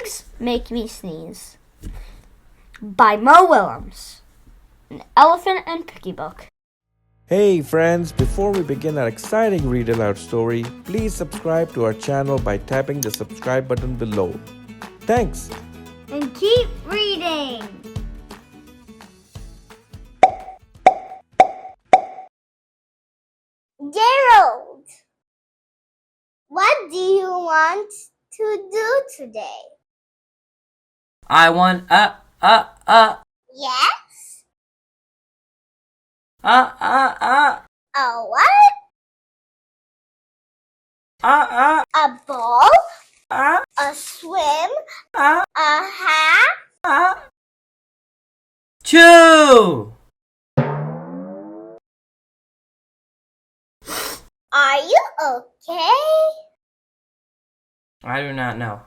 Pigs Make Me Sneeze by Mo Willems, an Elephant and Piggie book. Hey friends, before we begin our exciting read aloud story, please subscribe to our channel by tapping the subscribe button below. Thanks! And keep reading! Gerald, what do you want to do today? I want Yes? A what? A ball? A swim? A hat? chew. Are you okay? I do not know.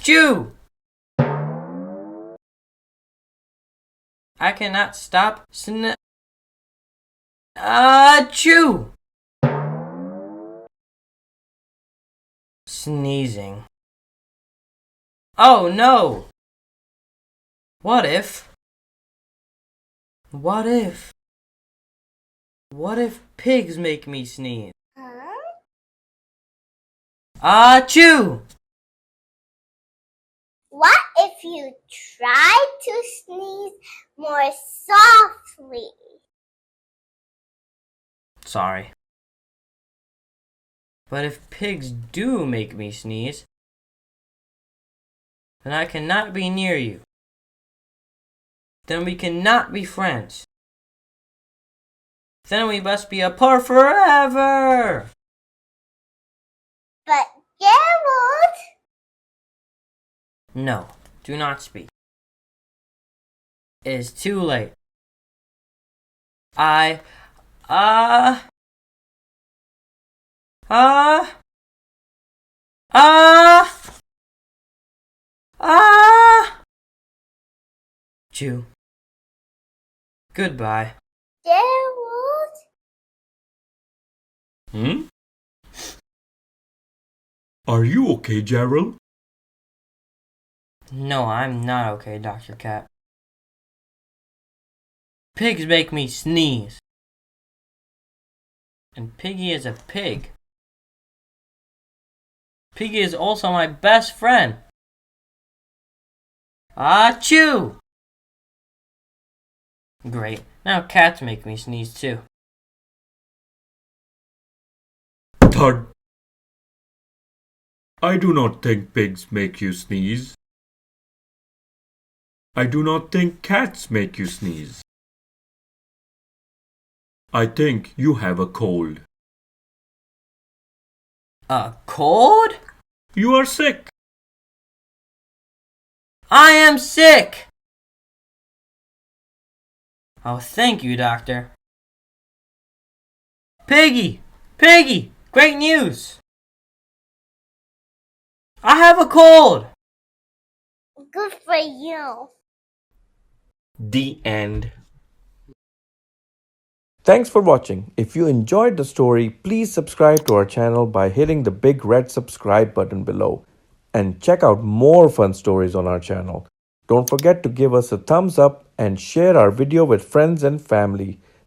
Chew. I cannot stop chew. Sneezing. Oh no! What if pigs make me sneeze? Achoo! What if you try to sneeze more softly? Sorry. But if pigs do make me sneeze, then I cannot be near you. Then we cannot be friends. Then we must be apart forever. But Gerald, No, do not speak. It is too late. Chew. Goodbye. Gerald, Are you okay, Gerald? No, I'm not okay, Dr. Cat. Pigs make me sneeze. And Piggy is a pig. Piggy is also my best friend. Achoo! Great. Now cats make me sneeze too. Thud. I do not think pigs make you sneeze. I do not think cats make you sneeze. I think you have a cold. A cold? You are sick. I am sick! Oh, thank you, Doctor. Piggy! Piggy! Great news! I have a cold! good for you. The end. Thanks for watching. If you enjoyed the story, please subscribe to our channel by hitting the big red subscribe button below. And check out more fun stories on our channel. Don't forget to give us a thumbs up and share our video with friends and family.